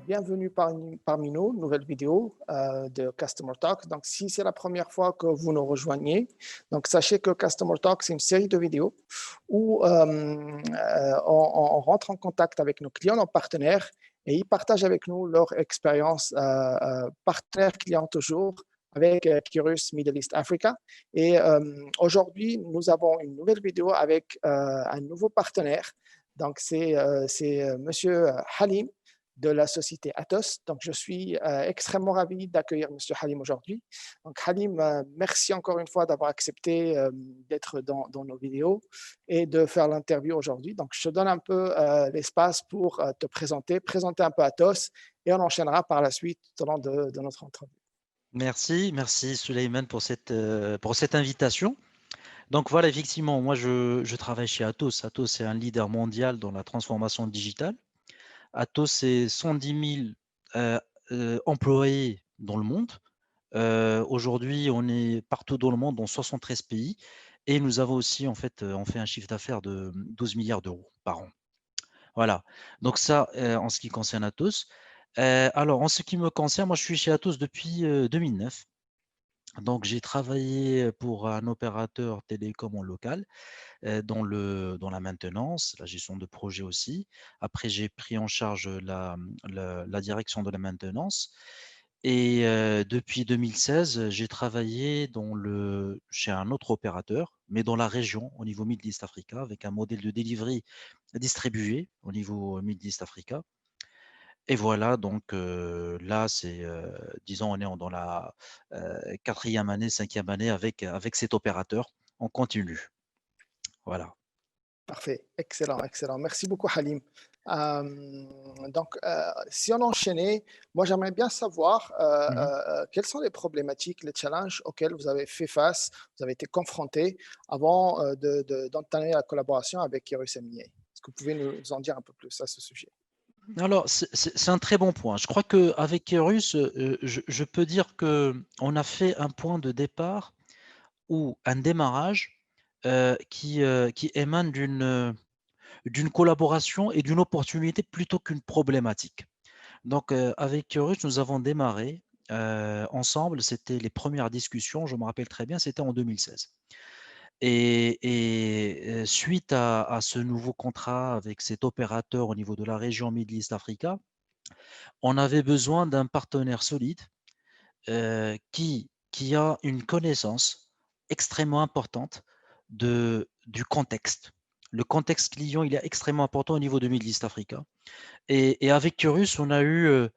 bienvenue parmi nous, nouvelle vidéo de Customer Talk. Donc, si c'est la première fois que vous nous rejoignez, donc sachez que Customer Talk, c'est une série de vidéos où on rentre en contact avec nos clients, nos partenaires, et ils partagent avec nous leur expérience partenaire-client toujours avec Kirus Middle East Africa. Et aujourd'hui, nous avons une nouvelle vidéo avec un nouveau partenaire. Donc, c'est Monsieur Halim de la société Atos. Donc, je suis extrêmement ravi d'accueillir Monsieur Halim aujourd'hui. Donc, Halim, merci encore une fois d'avoir accepté d'être dans nos vidéos et de faire l'interview aujourd'hui. Donc, je te donne un peu l'espace pour te présenter un peu Atos et on enchaînera par la suite tout au long de notre entrevue. Merci Souleymane pour cette invitation. Donc voilà, effectivement, moi je travaille chez Atos. Atos est un leader mondial dans la transformation digitale. Atos, c'est 110 000 employés dans le monde. Aujourd'hui, on est partout dans le monde, dans 73 pays. Et nous avons aussi, en fait, on fait un chiffre d'affaires de 12 milliards d'euros par an. Voilà. Donc ça, en ce qui concerne Atos. Alors, en ce qui me concerne, moi je suis chez Atos depuis 2009. Donc, j'ai travaillé pour un opérateur télécom en local dans la maintenance, la gestion de projet aussi. Après, j'ai pris en charge la direction de la maintenance. Et depuis 2016, j'ai travaillé chez un autre opérateur, mais dans la région, au niveau Middle East Africa, avec un modèle de delivery distribué au niveau Middle East Africa. Et voilà, donc là, disons, on est dans la 4e année, 5e année avec cet opérateur. On continue. Voilà. Parfait, excellent, excellent. Merci beaucoup, Halim. Donc, si on enchaînait, moi j'aimerais bien savoir Mhm. quelles sont les problématiques, les challenges auxquels vous avez fait face, vous avez été confrontés avant d'entamer la collaboration avec Kirus MIA. Est-ce que vous pouvez nous en dire un peu plus à ce sujet? Alors, c'est un très bon point. Je crois qu'avec Kerus, je peux dire qu'on a fait un point de départ ou un démarrage qui émane d'une collaboration et d'une opportunité plutôt qu'une problématique. Donc, avec Kerus, nous avons démarré ensemble. C'était les premières discussions, je me rappelle très bien, c'était en 2016. Et suite à ce nouveau contrat avec cet opérateur au niveau de la région Middle East Africa, on avait besoin d'un partenaire solide qui a une connaissance extrêmement importante du contexte. Le contexte client, il est extrêmement important au niveau de Middle East Africa. Et avec Curus, on a eu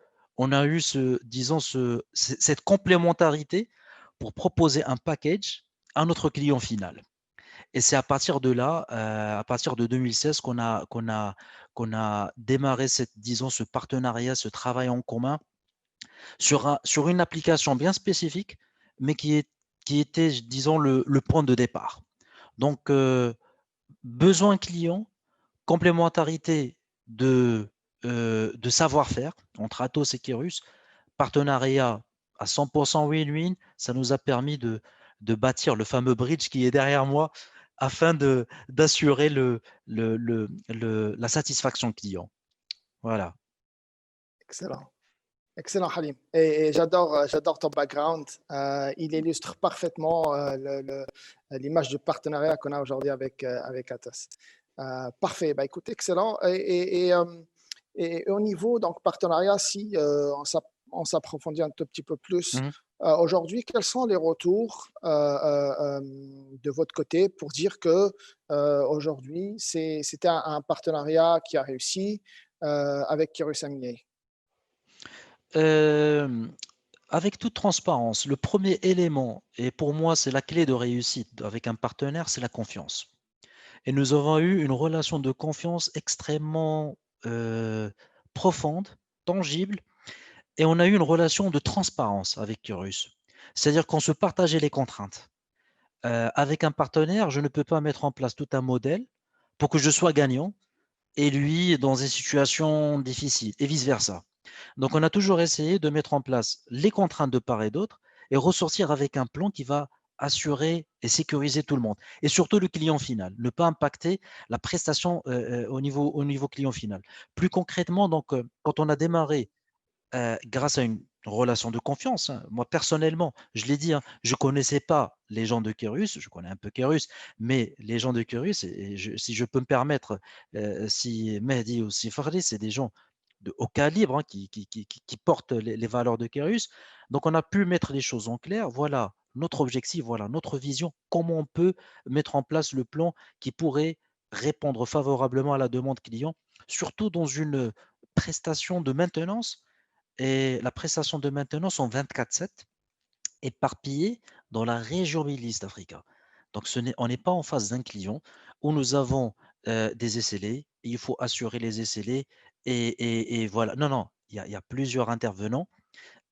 cette complémentarité pour proposer un package à notre client final. Et c'est à partir de là, à partir de 2016, qu'on a démarré ce partenariat, ce travail en commun sur une application bien spécifique, mais qui était, disons, le point de départ. Donc, besoin client, complémentarité de savoir-faire entre Atos et Kerus, partenariat à 100% win-win, ça nous a permis de bâtir le fameux bridge qui est derrière moi afin d'assurer la satisfaction client. Voilà. Excellent. Excellent, Halim. Et j'adore ton background. Il illustre parfaitement l'image du partenariat qu'on a aujourd'hui avec Atos. Parfait. Bah, écoute, excellent. Et au niveau donc partenariat, si on s'approfondit un tout petit peu plus, Mhm. aujourd'hui, quels sont les retours de votre côté pour dire que aujourd'hui, c'était un partenariat qui a réussi avec Kirus MIA? Euh, Avec toute transparence, le premier élément, et pour moi c'est la clé de réussite avec un partenaire, c'est la confiance. Et nous avons eu une relation de confiance extrêmement profonde, tangible, et on a eu une relation de transparence avec Curious. C'est-à-dire qu'on se partageait les contraintes. Avec un partenaire, je ne peux pas mettre en place tout un modèle pour que je sois gagnant et lui dans une situation difficile et vice-versa. Donc, on a toujours essayé de mettre en place les contraintes de part et d'autre et ressortir avec un plan qui va assurer et sécuriser tout le monde. Et surtout le client final, ne pas impacter la prestation au niveau client final. Plus concrètement, donc, quand on a démarré grâce à une relation de confiance, hein. Moi, personnellement, je l'ai dit, hein, je ne connaissais pas les gens de Kérus, je connais un peu Kérus, mais les gens de Kérus, si je peux me permettre, si Mehdi ou si Fardi, c'est des gens de haut calibre, hein, qui portent les valeurs de Kérus. Donc, on a pu mettre les choses en clair. Voilà notre objectif, voilà notre vision, comment on peut mettre en place le plan qui pourrait répondre favorablement à la demande client, surtout dans une prestation de maintenance et la prestation de maintenance en 24/7 éparpillée dans la région Middle East Africa. Donc, on n'est pas en face d'un client où nous avons des SLA, il faut assurer les SLA et voilà. Non, non, il y a plusieurs intervenants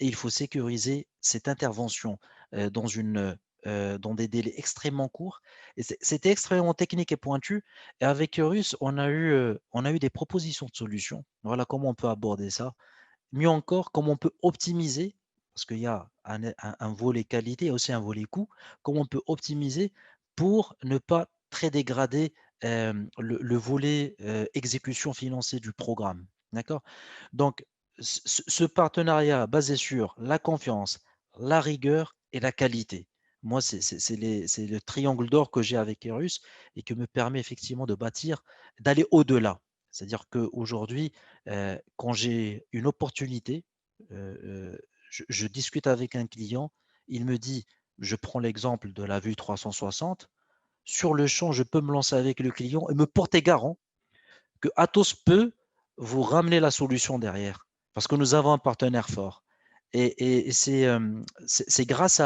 et il faut sécuriser cette intervention dans des délais extrêmement courts. Et c'était extrêmement technique et pointu. Et avec Eurus, on a eu des propositions de solutions. Voilà comment on peut aborder ça. Mieux encore, comment on peut optimiser, parce qu'il y a un volet qualité et aussi un volet coût, comment on peut optimiser pour ne pas très dégrader le volet exécution financière du programme. D'accord? Donc, ce partenariat basé sur la confiance, la rigueur et la qualité. Moi, c'est le triangle d'or que j'ai avec Erus et qui me permet effectivement de bâtir, d'aller au-delà. C'est-à-dire qu'aujourd'hui, quand j'ai une opportunité, euh, euh, je discute avec un client, il me dit, je prends l'exemple de la vue 360, sur le champ, je peux me lancer avec le client et me porter garant que Atos peut vous ramener la solution derrière, parce que nous avons un partenaire fort. Et c'est grâce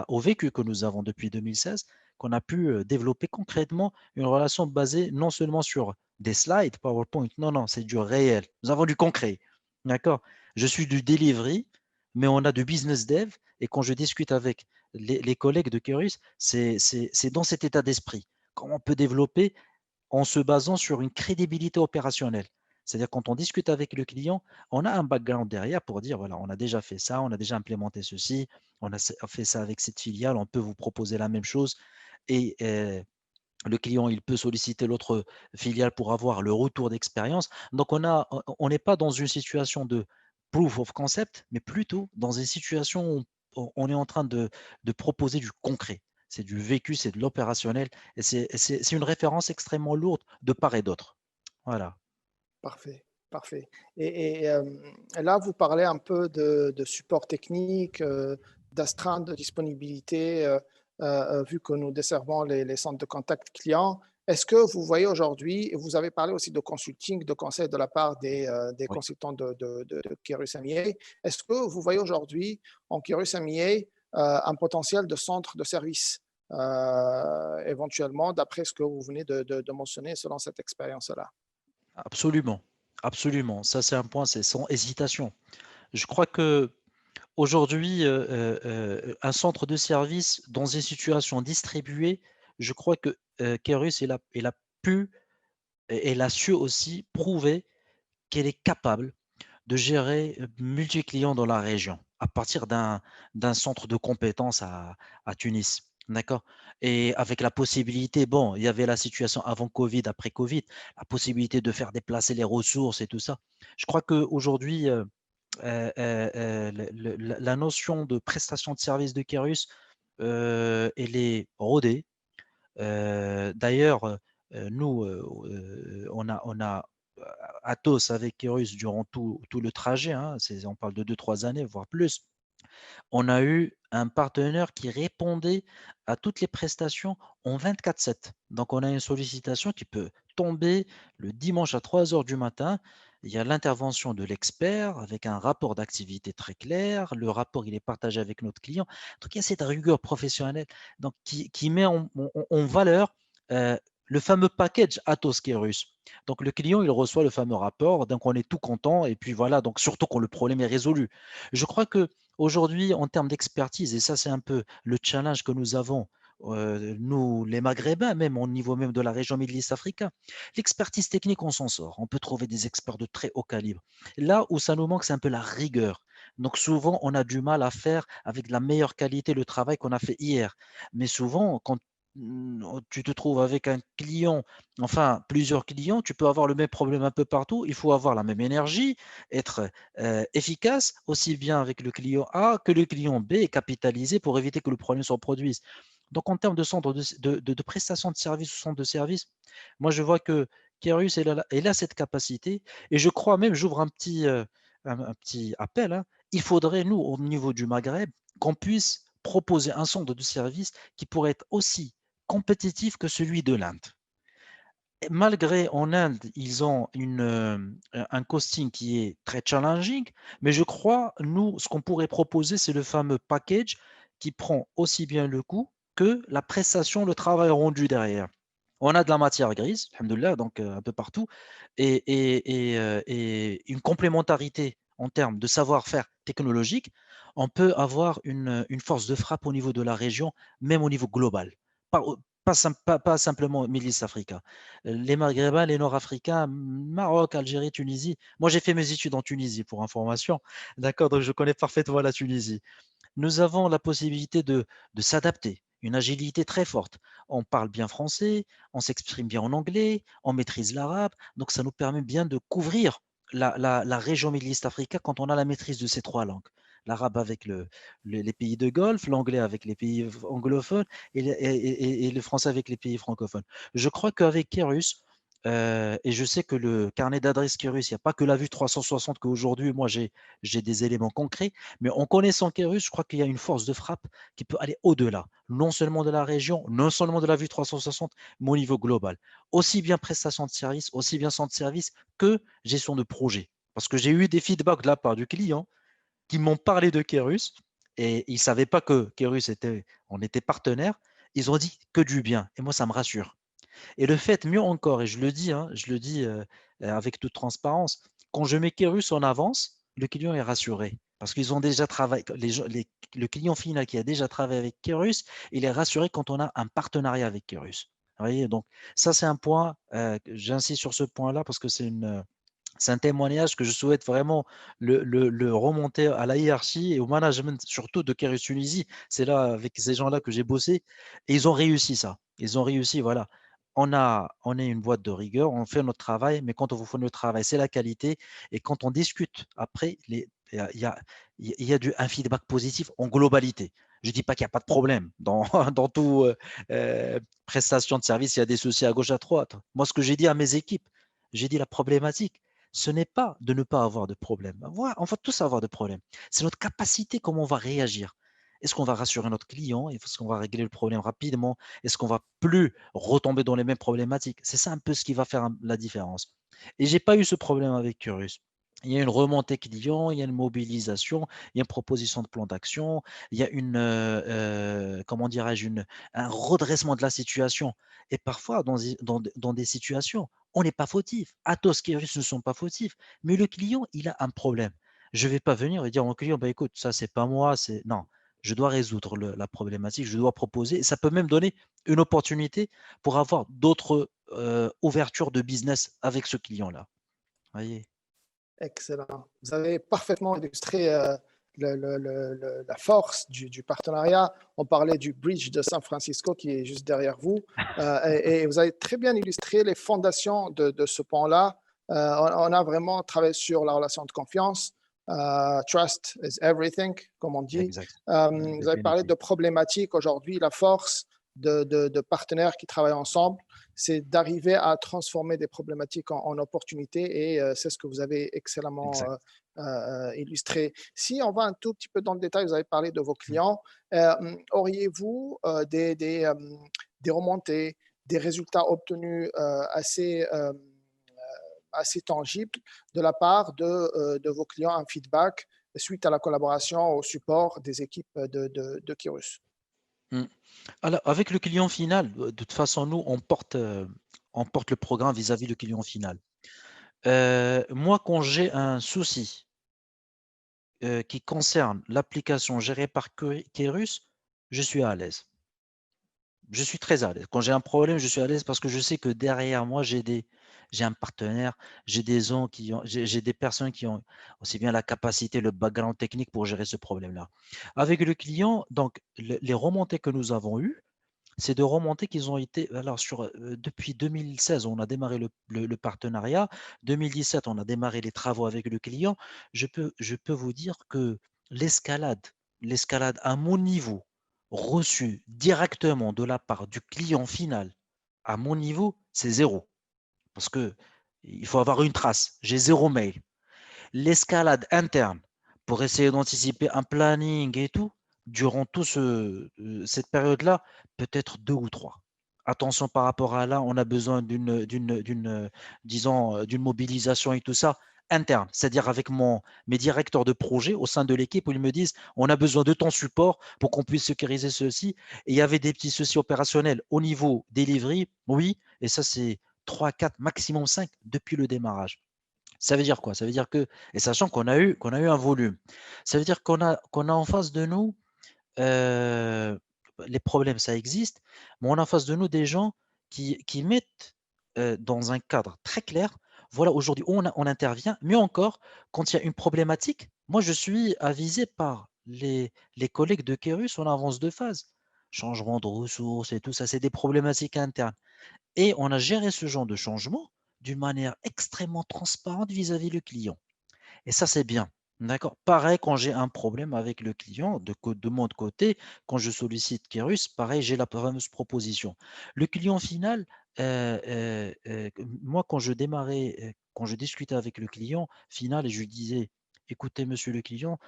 au vécu que nous avons depuis 2016 qu'on a pu développer concrètement une relation basée non seulement sur des slides PowerPoint, non, non, c'est du réel. Nous avons du concret. D'accord? Je suis du delivery, mais on a du business dev. Et quand je discute avec les collègues de Keris, c'est dans cet état d'esprit. Comment on peut développer en se basant sur une crédibilité opérationnelle. C'est-à-dire quand on discute avec le client, on a un background derrière pour dire, voilà, on a déjà fait ça, on a déjà implémenté ceci, on a fait ça avec cette filiale, on peut vous proposer la même chose. Et le client, il peut solliciter l'autre filiale pour avoir le retour d'expérience. Donc, on n'est pas dans une situation de proof of concept, mais plutôt dans une situation où on est en train de proposer du concret. C'est du vécu, c'est de l'opérationnel. Et c'est une référence extrêmement lourde de part et d'autre. Voilà. Parfait, parfait. Là, vous parlez un peu de support technique, d'astreinte de disponibilité, vu que nous desservons les centres de contact clients. Est-ce que vous voyez aujourd'hui, et vous avez parlé aussi de consulting, de conseils de la part des Oui. consultants de Kairos MIA, est-ce que vous voyez aujourd'hui en Kairos MIA un potentiel de centre de service éventuellement, d'après ce que vous venez de mentionner selon cette expérience-là? Absolument. Absolument. Ça, c'est un point, c'est sans hésitation. Je crois que aujourd'hui, un centre de service dans une situation distribuée, je crois que Keros, il a pu et elle a su aussi prouver qu'elle est capable de gérer multi-clients dans la région à partir d'un centre de compétences à Tunis. D'accord. Et avec la possibilité, bon, il y avait la situation avant Covid, après Covid, la possibilité de faire déplacer les ressources et tout ça. Je crois qu'aujourd'hui, la notion de prestation de service de Kerus, elle est rodée. D'ailleurs, nous, on a Atos avec Kerus durant tout le trajet, hein, on parle de 2-3 années, voire plus. On a eu un partenaire qui répondait à toutes les prestations en 24/7. Donc, on a une sollicitation qui peut tomber le dimanche à 3 heures du matin. Il y a l'intervention de l'expert avec un rapport d'activité très clair. Le rapport, il est partagé avec notre client. Donc, il y a cette rigueur professionnelle donc, qui met en valeur le fameux package Atos Kerus. Donc, le client, il reçoit le fameux rapport. Donc, on est tout content. Et puis, voilà, donc surtout quand le problème est résolu. Je crois que aujourd'hui, en termes d'expertise, et ça, c'est un peu le challenge que nous avons, nous, les Maghrébins, même au niveau même de la région Middle East Africa, l'expertise technique, on s'en sort. On peut trouver des experts de très haut calibre. Là où ça nous manque, c'est un peu la rigueur. Donc souvent, on a du mal à faire avec la meilleure qualité le travail qu'on a fait hier. Mais souvent, quand tu te trouves avec un client, enfin plusieurs clients, tu peux avoir le même problème un peu partout. Il faut avoir la même énergie, être efficace aussi bien avec le client A que le client B et capitaliser pour éviter que le problème se reproduise. Donc en termes de centre de prestation de service ou centre de service, moi je vois que Kereus elle a cette capacité et je crois même, j'ouvre un petit appel, hein, il faudrait nous au niveau du Maghreb qu'on puisse proposer un centre de service qui pourrait être aussi compétitif que celui de l'Inde. Malgré en Inde, ils ont un costing qui est très challenging, mais je crois, nous, ce qu'on pourrait proposer, c'est le fameux package qui prend aussi bien le coût que la prestation, le travail rendu derrière. On a de la matière grise, alhamdoulilah, donc un peu partout, et une complémentarité en termes de savoir-faire technologique. On peut avoir une force de frappe au niveau de la région, même au niveau global. Pas, pas simplement Middle East Africa. Les Maghrébins, les Nord-Africains, Maroc, Algérie, Tunisie. Moi, j'ai fait mes études en Tunisie, pour information. D'accord, donc je connais parfaitement la Tunisie. Nous avons la possibilité de s'adapter, une agilité très forte. On parle bien français, on s'exprime bien en anglais, on maîtrise l'arabe, donc ça nous permet bien de couvrir la région Middle East Africa quand on a la maîtrise de ces trois langues. L'arabe avec les pays de Golfe, l'anglais avec les pays anglophones et le français avec les pays francophones. Je crois qu'avec Kerus, et je sais que le carnet d'adresses Kerus, il n'y a pas que la vue 360 qu'aujourd'hui, moi j'ai des éléments concrets, mais en connaissant Kérus, je crois qu'il y a une force de frappe qui peut aller au-delà, non seulement de la région, non seulement de la vue 360, mais au niveau global. Aussi bien prestation de service, aussi bien centre de service que gestion de projet. Parce que j'ai eu des feedbacks de la part du client qui m'ont parlé de Kérus et ils ne savaient pas que Kérus on était partenaire. Ils ont dit que du bien. Et moi, ça me rassure. Et le fait, mieux encore, et je le dis, hein, je le dis avec toute transparence, quand je mets Kerus en avance, le client est rassuré. Parce qu'ils ont déjà travaillé, le client final qui a déjà travaillé avec Kerus, il est rassuré quand on a un partenariat avec Kerus. Vous voyez, donc ça c'est un point, j'insiste sur ce point-là parce que c'est un témoignage que je souhaite vraiment le remonter à la hiérarchie et au management, surtout de Kerus Tunisie. C'est là, avec ces gens-là, que j'ai bossé. Et ils ont réussi ça. Ils ont réussi, voilà. On est une boîte de rigueur, on fait notre travail, mais quand on vous fait notre travail, c'est la qualité. Et quand on discute, après, il y a un feedback positif en globalité. Je ne dis pas qu'il n'y a pas de problème. Dans tout prestation de service, il y a des soucis à gauche, à droite. Moi, ce que j'ai dit à mes équipes, j'ai dit la problématique, ce n'est pas de ne pas avoir de problème. On va tous avoir de problèmes. C'est notre capacité, comment on va réagir. Est-ce qu'on va rassurer notre client? Est-ce qu'on va régler le problème rapidement? Est-ce qu'on va plus retomber dans les mêmes problématiques? C'est ça un peu ce qui va faire la différence. Et j'ai pas eu ce problème avec Curious. Il y a une remontée client, il y a une mobilisation, il y a une proposition de plan d'action, il y a comment dirais-je, un redressement de la situation. Et parfois, dans des situations, on n'est pas fautif. Atos et Russe ne sont pas fautifs, mais le client, il a un problème. Je ne vais pas venir et dire au client, bah, écoute, ça, c'est pas moi, c'est. Non, je dois résoudre la problématique, je dois proposer. Et ça peut même donner une opportunité pour avoir d'autres ouvertures de business avec ce client-là. Voyez. Excellent. Vous avez parfaitement illustré la force du partenariat. On parlait du bridge de San Francisco qui est juste derrière vous. Et vous avez très bien illustré les fondations de ce pont-là. On a vraiment travaillé sur la relation de confiance. Trust is everything, comme on dit. Exact. Vous avez parlé de problématiques aujourd'hui. La force de partenaires qui travaillent ensemble, c'est d'arriver à transformer des problématiques en opportunités et c'est ce que vous avez excellemment illustré. Si on va un tout petit peu dans le détail, vous avez parlé de vos clients. Auriez-vous des remontées, des résultats obtenus assez tangibles de la part de vos clients, un feedback suite à la collaboration au support des équipes de Kirus? Alors, avec le client final, de toute façon, nous, on porte le programme vis-à-vis du client final. Moi, quand j'ai un souci qui concerne l'application gérée par Kerus, je suis à l'aise. Je suis très à l'aise. Quand j'ai un problème, je suis à l'aise parce que je sais que derrière moi, j'ai un partenaire, j'ai des personnes qui ont aussi bien la capacité, le background technique pour gérer ce problème-là. Avec le client, donc les remontées que nous avons eues, c'est de remonter qu'ils ont été, alors depuis 2016, on a démarré le partenariat, 2017, on a démarré les travaux avec le client. Je peux vous dire que l'escalade, l'escalade à mon niveau, reçue directement de la part du client final, à mon niveau, c'est zéro. Parce que il faut avoir une trace. J'ai zéro mail. L'escalade interne pour essayer d'anticiper un planning et tout, durant cette période-là, peut-être 2 ou 3. Attention par rapport à là, on a besoin disons, d'une mobilisation et tout ça interne, c'est-à-dire avec mes directeurs de projet au sein de l'équipe où ils me disent on a besoin de ton support pour qu'on puisse sécuriser ceci. Et il y avait des petits soucis opérationnels au niveau delivery, oui, et ça c'est 3, 4, maximum 5 depuis le démarrage. Ça veut dire quoi? Ça veut dire que, et sachant qu'on a eu un volume, ça veut dire qu'on a en face de nous, euh, les problèmes, ça existe, mais on a en face de nous des gens qui mettent dans un cadre très clair, voilà, aujourd'hui, on intervient, mais encore, quand il y a une problématique, moi, je suis avisé par les collègues de Kerus en avance de phase. Changement de ressources et tout ça, c'est des problématiques internes. Et on a géré ce genre de changement d'une manière extrêmement transparente vis-à-vis du client. Et ça, c'est bien. D'accord. Pareil, quand j'ai un problème avec le client, de mon côté, quand je sollicite Kerus, pareil, j'ai la fameuse proposition. Le client final, moi, quand je démarrais, quand je discutais avec le client final et je lui disais, écoutez, monsieur le client,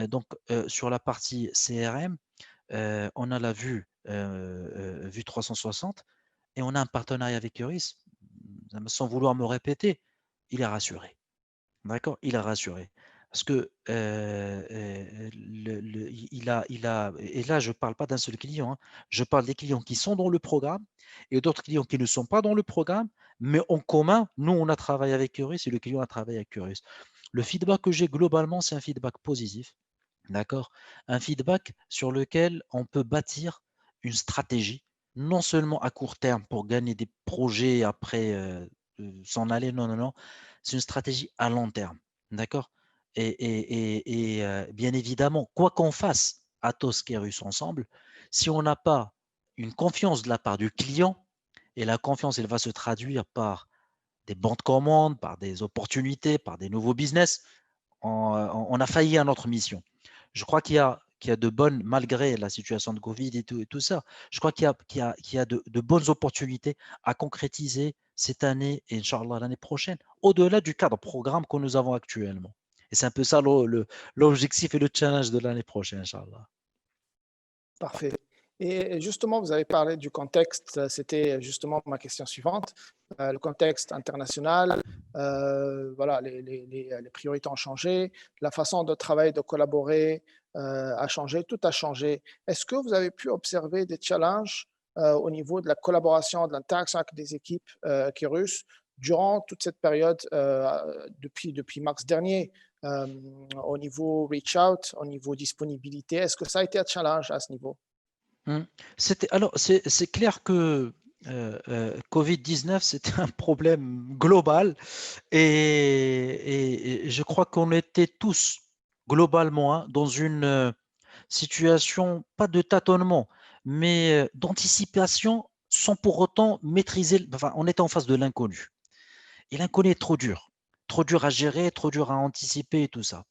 donc sur la partie CRM, on a la vue 360 et on a un partenariat avec Kerus, sans vouloir me répéter, il est rassuré. D'accord? Il a rassuré. Parce que et là, je ne parle pas d'un seul client, hein. Je parle des clients qui sont dans le programme et d'autres clients qui ne sont pas dans le programme, mais en commun, nous, on a travaillé avec Curious et le client a travaillé avec Curious. Le feedback que j'ai globalement, c'est un feedback positif. D'accord? Un feedback sur lequel on peut bâtir une stratégie, non seulement à court terme pour gagner des projets après s'en aller, non, non, non. C'est une stratégie à long terme. D'accord? Et bien évidemment, quoi qu'on fasse, Atos et Kerus ensemble, si on n'a pas une confiance de la part du client, et la confiance, elle va se traduire par des bons de commande, par des opportunités, par des nouveaux business, on a failli à notre mission. Je crois qu'il y a de bonnes, malgré la situation de Covid et tout ça, je crois qu'il y a de bonnes opportunités à concrétiser cette année et Inch'Allah l'année prochaine, au-delà du cadre programme que nous avons actuellement. Et c'est un peu ça l'objectif et le challenge de l'année prochaine, Inch'Allah. Parfait. Et justement, vous avez parlé du contexte, c'était justement ma question suivante. Le contexte international, voilà, les priorités ont changé, la façon de travailler, de collaborer a changé, tout a changé. Est-ce que vous avez pu observer des challenges au niveau de la collaboration, de l'interaction avec des équipes Kirus durant toute cette période depuis mars dernier, au niveau reach out, au niveau disponibilité? Est-ce que ça a été un challenge à ce niveau? Alors, c'est clair que Covid-19, c'était un problème global et je crois qu'on était tous globalement hein, dans une situation, pas de tâtonnement, mais d'anticipation sans pour autant maîtriser, enfin, on était en face de l'inconnu. Et l'inconnu est trop dur à gérer, trop dur à anticiper et tout ça.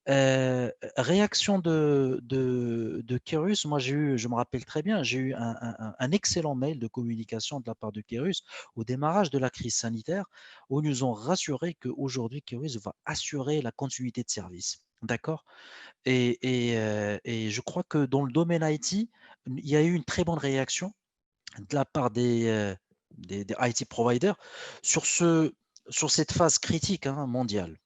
Réaction de Kerus, moi je me rappelle très bien, j'ai eu un excellent mail de communication de la part de Kerus au démarrage de la crise sanitaire où ils nous ont rassuré qu'aujourd'hui Kerus va assurer la continuité de service. D'accord? Et je crois que dans le domaine IT, il y a eu une très bonne réaction de la part des IT providers sur, sur cette phase critique hein, mondiale.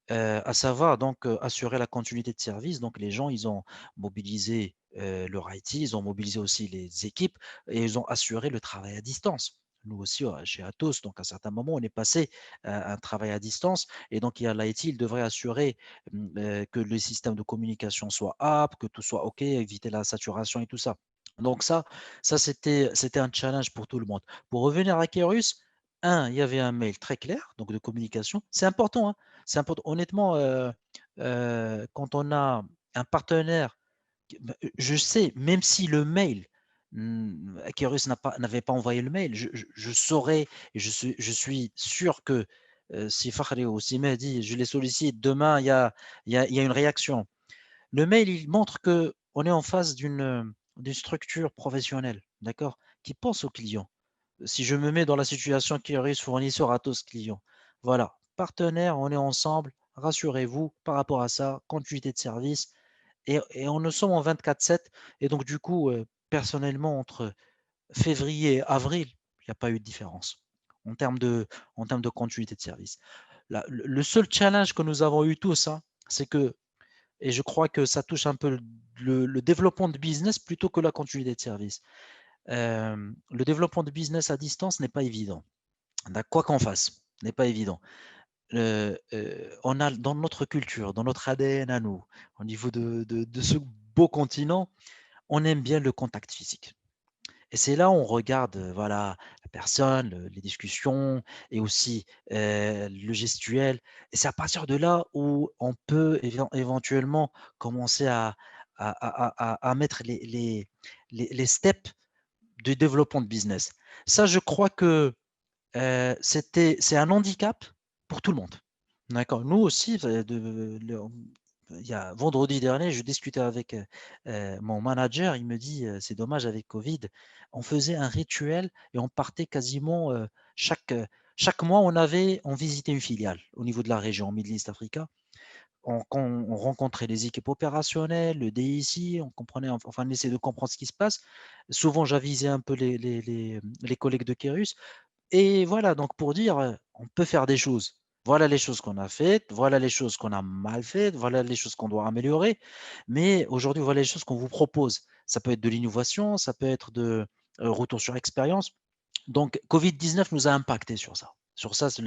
À savoir donc assurer la continuité de service. Donc les gens, ils ont mobilisé leur IT, ils ont mobilisé aussi les équipes et ils ont assuré le travail à distance. Nous aussi, chez Atos, donc à certains moments, on est passé à un travail à distance et donc il y a l'IT, il devrait assurer que le système de communication soit apte, que tout soit OK, éviter la saturation et tout ça. Donc ça c'était un challenge pour tout le monde. Pour revenir à Kerus, il y avait un mail très clair, donc de communication. C'est important, hein, c'est important. Honnêtement, quand on a un partenaire, je sais, même si le mail Keros n'avait pas envoyé le mail. Je saurais, et je suis sûr que si Fakhri ou si Mehdi, je les sollicite, demain, il y a une réaction. Le mail, il montre qu'on est en face d'une structure professionnelle, d'accord, qui pense aux clients. Si je me mets dans la situation Keros, fournisseur Atos client, voilà, partenaire, on est ensemble, rassurez-vous par rapport à ça, continuité de service, et on nous sommes en 24/7, et donc du coup, personnellement, entre février et avril, il n'y a pas eu de différence en termes de, en termes de continuité de service. Le seul challenge que nous avons eu tous, hein, c'est que, et je crois que ça touche un peu le développement de business plutôt que la continuité de service. Le développement de business à distance n'est pas évident. Quoi qu'on fasse, n'est pas évident. On a dans notre culture, dans notre ADN à nous, au niveau de ce beau continent, on aime bien le contact physique. Et c'est là où on regarde voilà, la personne, les discussions et aussi le gestuel. Et c'est à partir de là où on peut éventuellement commencer à mettre les steps de développement de business. Ça, je crois que c'est un handicap pour tout le monde. D'accord. Nous aussi, il y a vendredi dernier, je discutais avec mon manager. Il me dit, c'est dommage avec Covid, on faisait un rituel et on partait quasiment chaque, chaque mois, on visitait une filiale au niveau de la région, en Middle East Africa. On rencontrait les équipes opérationnelles, le DIC, on comprenait, enfin, on essayait de comprendre ce qui se passe. Souvent, j'avisais un peu les collègues de Kerus. Et voilà, donc pour dire, on peut faire des choses. Voilà les choses qu'on a faites, voilà les choses qu'on a mal faites, voilà les choses qu'on doit améliorer. Mais aujourd'hui, voilà les choses qu'on vous propose. Ça peut être de l'innovation, ça peut être de retour sur expérience. Donc, Covid-19 nous a impacté sur ça. Sur ça, c'est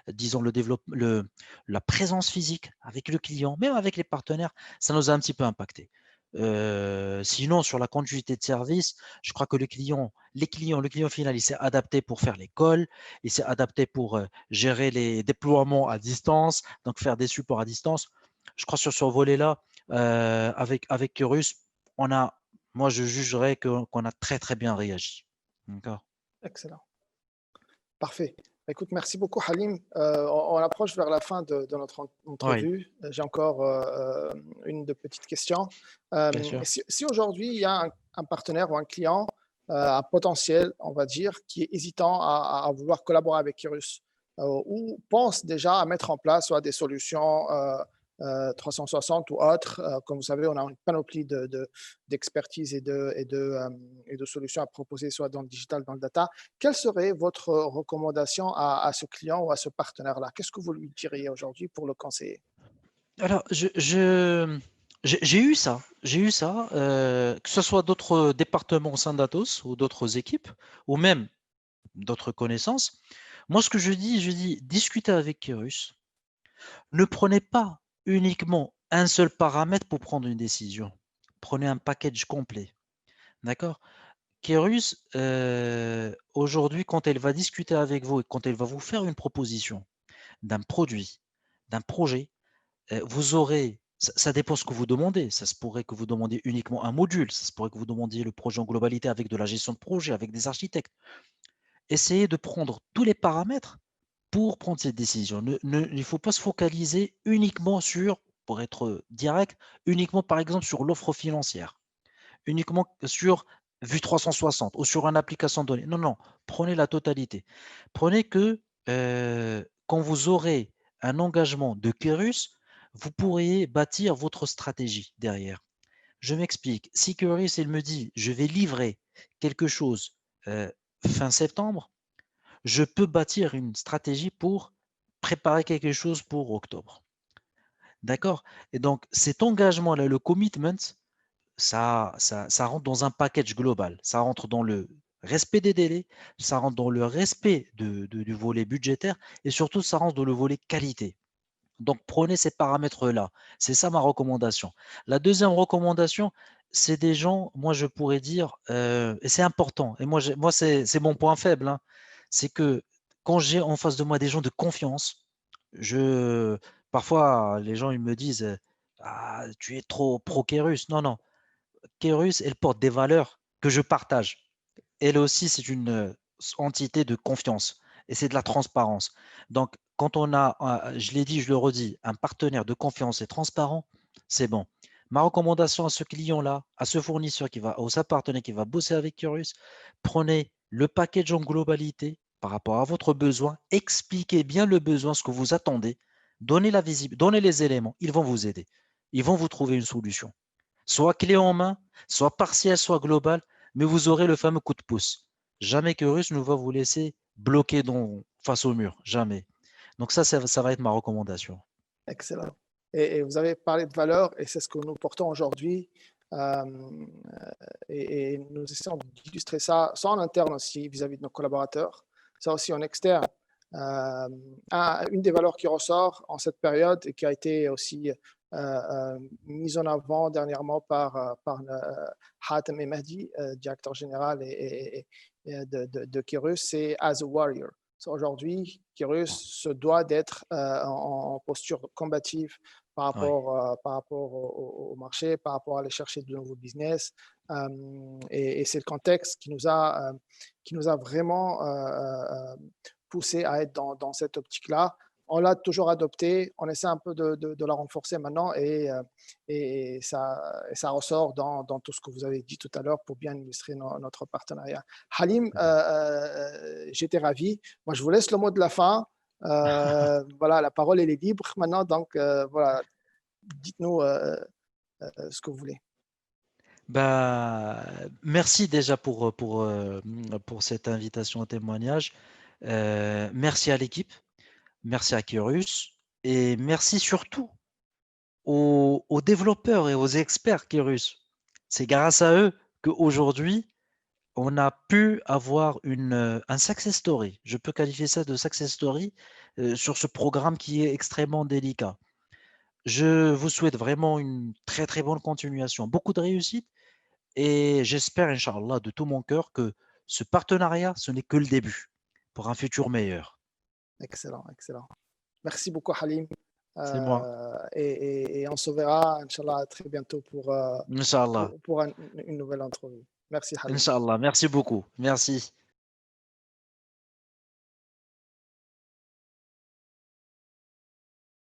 disons, la présence physique avec le client, même avec les partenaires, ça nous a un petit peu impacté. Sinon, sur la continuité de service, je crois que le client final, il s'est adapté pour faire les calls, il s'est adapté pour gérer les déploiements à distance, donc faire des supports à distance. Je crois sur ce volet-là, avec Chorus, moi, je jugerais qu'on a très, très bien réagi. D'accord. Excellent. Parfait. Écoute, merci beaucoup, Halim. On approche vers la fin de notre Oui, entrevue. J'ai encore une de petites questions. bien sûr. Si aujourd'hui, il y a un partenaire ou un client, un potentiel, on va dire, qui est hésitant à vouloir collaborer avec Kirus, ou pense déjà à mettre en place soit des solutions 360 ou autres, comme vous savez, on a une panoplie d'expertise et de solutions à proposer, soit dans le digital, dans le data. Quelle serait votre recommandation à ce client ou à ce partenaire-là? Qu'est-ce que vous lui diriez aujourd'hui pour le conseiller? Alors, j'ai eu ça. J'ai eu ça, que ce soit d'autres départements au sein d'Atos ou d'autres équipes, ou même d'autres connaissances. Moi, ce que je dis, discutez avec Kairos. Ne prenez pas uniquement un seul paramètre pour prendre une décision. Prenez un package complet. D'accord? Kairos, aujourd'hui, quand elle va discuter avec vous et quand elle va vous faire une proposition d'un produit, d'un projet, vous aurez, ça dépend ce que vous demandez. Ça se pourrait que vous demandiez uniquement un module, ça se pourrait que vous demandiez le projet en globalité avec de la gestion de projet, avec des architectes. Essayez de prendre tous les paramètres pour prendre cette décision. Il ne faut pas se focaliser uniquement sur, pour être direct, uniquement par exemple sur l'offre financière, uniquement sur vue 360 ou sur une application donnée. Non, non, prenez la totalité. Prenez que quand vous aurez un engagement de Kerus, vous pourriez bâtir votre stratégie derrière. Je m'explique. Si Kerus, il me dit, je vais livrer quelque chose fin septembre, je peux bâtir une stratégie pour préparer quelque chose pour octobre. D'accord. Et donc, cet engagement-là, le commitment, ça rentre dans un package global. Ça rentre dans le respect des délais, ça rentre dans le respect du volet budgétaire et surtout, ça rentre dans le volet qualité. Donc, prenez ces paramètres-là. C'est ça ma recommandation. La deuxième recommandation, c'est des gens, moi, je pourrais dire, et c'est important, et moi c'est mon point faible, hein, c'est que quand j'ai en face de moi des gens de confiance, je, parfois, les gens ils me disent, ah, tu es trop pro-Kérus. Non, non. Kérus, elle porte des valeurs. que je partage. Elle aussi, c'est une entité de confiance et c'est de la transparence. Donc, quand on a, je l'ai dit, je le redis, un partenaire de confiance et transparent, c'est bon. Ma recommandation à ce client-là, à ce fournisseur qui va, à ce partenaire qui va bosser avec Curious, prenez le package en globalité par rapport à votre besoin, expliquez bien le besoin, ce que vous attendez, donnez la visibilité, donnez les éléments, ils vont vous aider. Ils vont vous trouver une solution. Soit clé en main, soit partielle, soit globale, mais vous aurez le fameux coup de pouce. Jamais Curious ne va vous laisser bloqué face au mur. Jamais. Donc ça va être ma recommandation. Excellent. Et vous avez parlé de valeur, et c'est ce que nous portons aujourd'hui. Et nous essayons d'illustrer ça, soit en interne aussi vis-à-vis de nos collaborateurs, ça aussi en externe. Une des valeurs qui ressort en cette période et qui a été aussi mise en avant dernièrement par Hatem Mehdi, directeur général de Kirus, c'est As a Warrior. Aujourd'hui, Kirus se doit d'être en posture combative par Ouais. rapport au marché, par rapport à aller chercher de nouveaux business. Et c'est le contexte qui nous a vraiment poussé à être dans cette optique-là. On l'a toujours adopté, on essaie un peu de la renforcer maintenant et ça ressort dans tout ce que vous avez dit tout à l'heure pour bien illustrer notre partenariat. Halim, j'étais ravi. Moi, je vous laisse le mot de la fin. Voilà, la parole elle est libre maintenant, donc voilà, dites-nous ce que vous voulez. Bah, merci déjà pour cette invitation au témoignage. Merci à l'équipe, merci à Curious et merci surtout aux développeurs et aux experts Curious. C'est grâce à eux qu'aujourd'hui, on a pu avoir un success story. Je peux qualifier ça de success story sur ce programme qui est extrêmement délicat. Je vous souhaite vraiment une très très bonne continuation, beaucoup de réussite et j'espère, Inch'Allah, de tout mon cœur que ce partenariat, ce n'est que le début pour un futur meilleur. Excellent, excellent. Merci beaucoup, Halim. C'est moi. Et on se verra, Inch'Allah, très bientôt Inch'Allah. pour une nouvelle entrevue. Merci, Halim. Inch'Allah. Merci beaucoup. Merci.